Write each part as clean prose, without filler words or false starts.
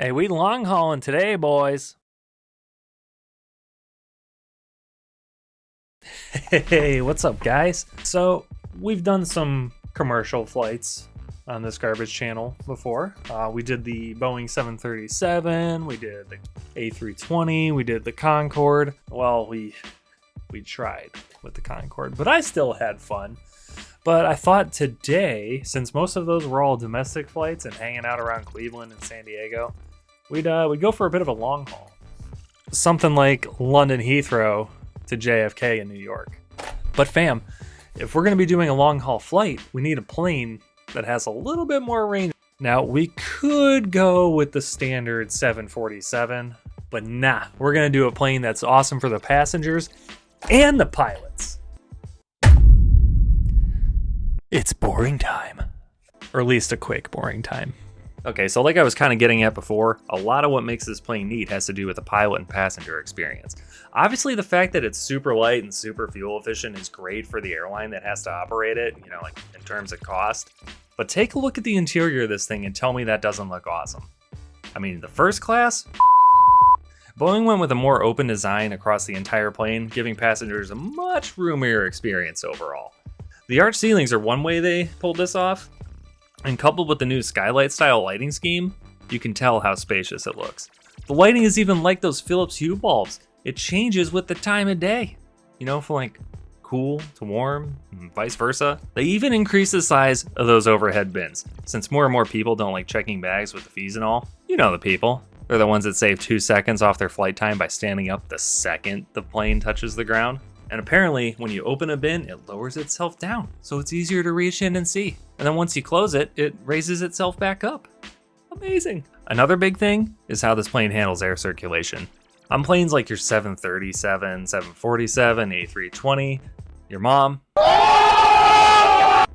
Hey, we long hauling today, boys. Hey, what's up, guys? So, we've done some commercial flights on this garbage channel before. We did the Boeing 737, we did the A320, we did the Concorde. Well, we tried with the Concorde, but I still had fun. But I thought today, since most of those were all domestic flights and hanging out around Cleveland and San Diego, we'd go for a bit of a long haul. Something like London Heathrow to JFK in New York. But fam, if we're going to be doing a long haul flight, we need a plane that has a little bit more range. Now, we could go with the standard 747, but nah, we're going to do a plane that's awesome for the passengers and the pilots. It's boring time. Or at least a quick boring time. Okay, so like I was kind of getting at before, a lot of what makes this plane neat has to do with the pilot and passenger experience. Obviously, the fact that it's super light and super fuel efficient is great for the airline that has to operate it, like in terms of cost. But take a look at the interior of this thing and tell me that doesn't look awesome. I mean, the first class? Boeing went with a more open design across the entire plane, giving passengers a much roomier experience overall. The arch ceilings are one way they pulled this off, and coupled with the new skylight style lighting scheme, you can tell how spacious it looks. The lighting is even like those Philips Hue bulbs. It changes with the time of day, from like cool to warm and vice versa. They even increase the size of those overhead bins, since more and more people don't like checking bags with the fees and all. You know the people. They're the ones that save 2 seconds off their flight time by standing up the second the plane touches the ground. And apparently, when you open a bin, it lowers itself down, so it's easier to reach in and see. And then once you close it, it raises itself back up. Amazing. Another big thing is how this plane handles air circulation. On planes like your 737, 747, A320, your mom.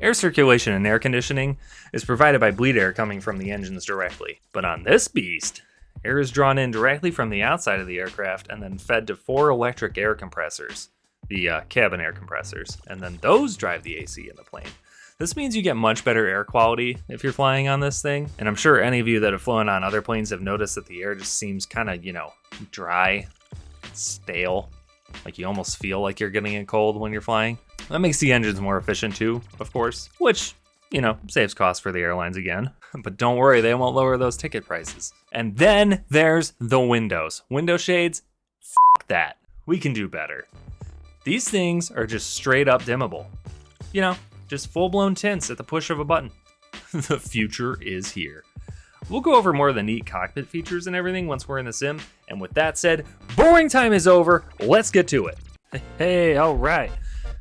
Air circulation and air conditioning is provided by bleed air coming from the engines directly. But on this beast, air is drawn in directly from the outside of the aircraft and then fed to 4 electric air compressors. The cabin air compressors, and then those drive the AC in the plane. This means you get much better air quality if you're flying on this thing, and I'm sure any of you that have flown on other planes have noticed that the air just seems kind of, dry, stale, like you almost feel like you're getting it cold when you're flying. That makes the engines more efficient too, of course, which, saves costs for the airlines again. But don't worry, they won't lower those ticket prices. And then there's the windows. Window shades, f*** that. We can do better. These things are just straight up dimmable. Just full-blown tints at the push of a button. The future is here. We'll go over more of the neat cockpit features and everything once we're in the sim. And with that said, boring time is over. Let's get to it. Hey, all right.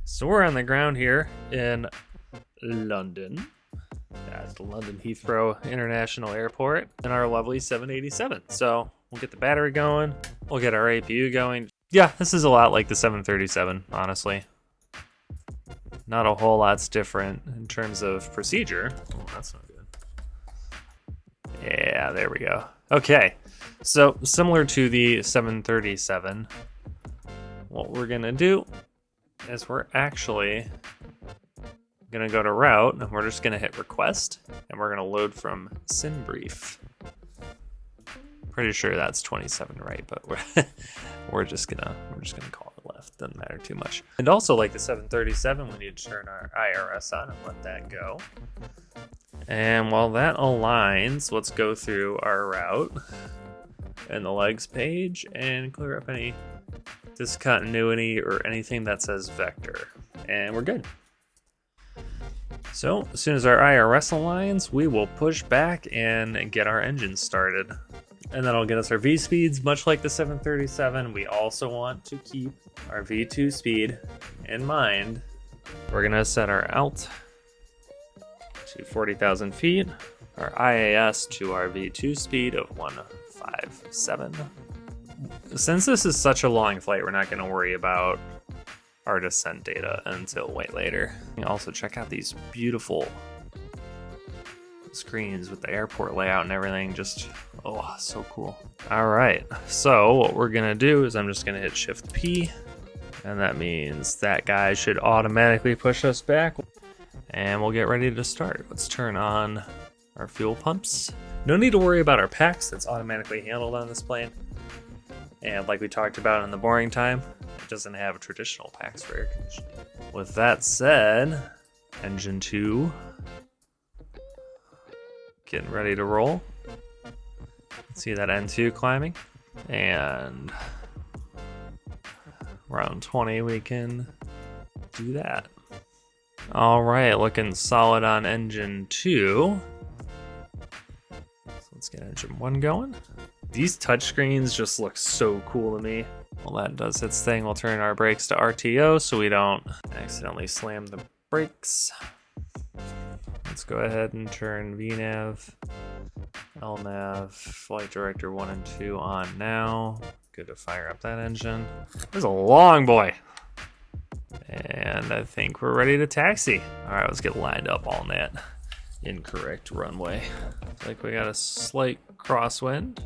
So we're on the ground here in London. That's the London Heathrow International Airport in our lovely 787. So we'll get the battery going. We'll get our APU going. Yeah, this is a lot like the 737, honestly. Not a whole lot's different in terms of procedure. Oh, that's not good. Yeah, there we go. Okay, so similar to the 737, what we're gonna do is we're actually gonna go to route, and we're just gonna hit request, and we're gonna load from SimBrief. Pretty sure that's 27, right? But we're just gonna call it left. Doesn't matter too much. And also, like the 737, we need to turn our IRS on and let that go. And while that aligns, let's go through our route and the legs page and clear up any discontinuity or anything that says vector. And we're good. So as soon as our IRS aligns, we will push back and get our engines started. And that'll get us our V speeds, much like the 737. We also want to keep our V2 speed in mind. We're gonna set our alt to 40,000 feet, our IAS to our V2 speed of 157. Since this is such a long flight, we're not gonna worry about our descent data until way later. You can also check out these beautiful screens with the airport layout and everything. Just so cool. All right, so what we're gonna do is I'm just gonna hit Shift P, and that means that guy should automatically push us back, and we'll get ready to start. Let's turn on our fuel pumps. No need to worry about our packs, it's automatically handled on this plane. And like we talked about in the boring time, it doesn't have traditional packs for air conditioning. With that said, engine 2 getting ready to roll. See that N2 climbing, and around 20 we can do that. All right, looking solid on engine 2. So let's get engine 1 going. These touchscreens just look so cool to me. Well, that does its thing. We'll turn our brakes to RTO so we don't accidentally slam the brakes. Let's go ahead and turn VNav, LNav, Flight Director 1 and 2 on now. Good to fire up that engine. This is a long boy. And I think we're ready to taxi. All right, let's get lined up on that incorrect runway. Looks like we got a slight crosswind.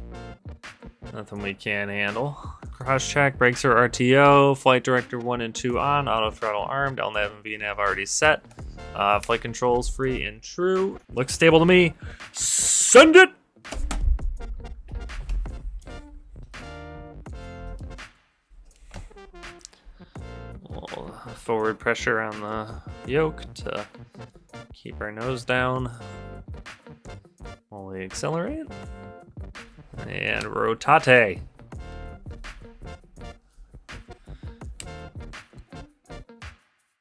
Nothing we can't handle. Cross track, brakes are RTO, Flight Director 1 and 2 on, auto throttle armed, LNav and VNav already set. Flight controls free and true. Looks stable to me. Send it! Little forward pressure on the yoke to keep our nose down while we accelerate. And rotate.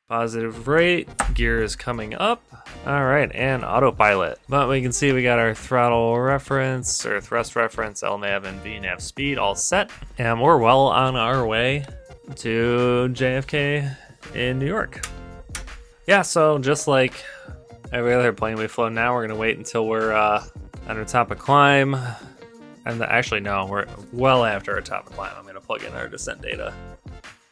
Positive rate, gear is coming up. All right, and autopilot. But we can see we got our throttle reference, or thrust reference, LNav and VNav speed all set. And we're well on our way to JFK in New York. Yeah, so just like every other plane we've flown now, we're gonna wait until we're on our top of climb. And actually, no, we're well after our top of climb. I'm gonna plug in our descent data,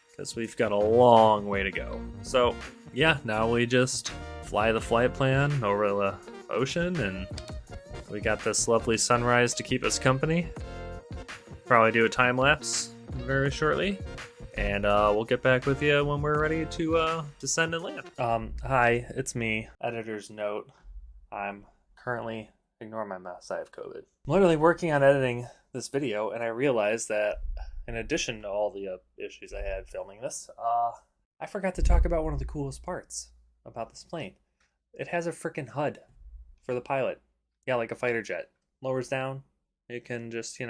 because we've got a long way to go. So yeah, now we just fly the flight plan over the ocean, and we got this lovely sunrise to keep us company. Probably do a time lapse very shortly, and we'll get back with you when we're ready to descend and land. Hi, it's me. Editor's note. I'm currently, ignore my mess, I have COVID. I'm literally working on editing this video, and I realized that in addition to all the issues I had filming this, I forgot to talk about one of the coolest parts about this plane. It has a freaking HUD for the pilot. Yeah, like a fighter jet. Lowers down. You can just,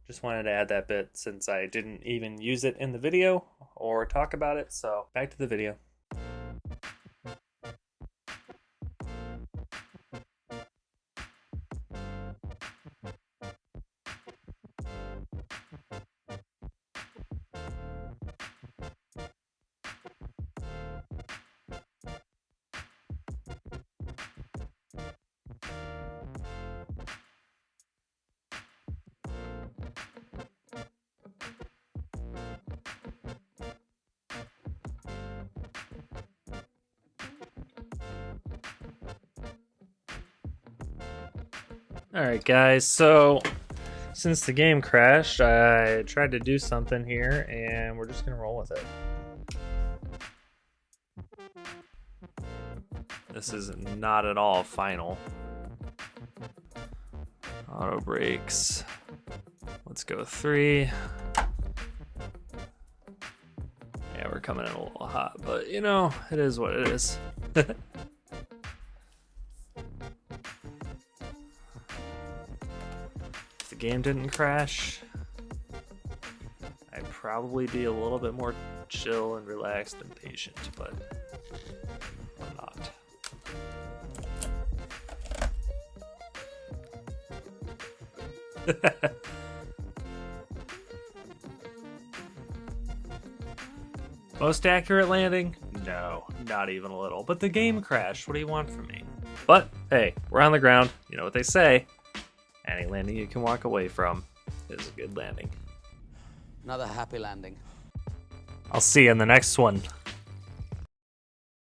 just wanted to add that bit since I didn't even use it in the video or talk about it. So back to the video. Alright guys, so since the game crashed, I tried to do something here, and we're just gonna roll with it. This is not at all final. Auto brakes. Let's go 3. Yeah, we're coming in a little hot, but it is what it is. Game didn't crash, I'd probably be a little bit more chill and relaxed and patient, but I'm not. Most accurate landing? No, not even a little. But the game crashed. What do you want from me? But hey, we're on the ground. You know what they say. Any landing you can walk away from is a good landing. Another happy landing. I'll see you in the next one.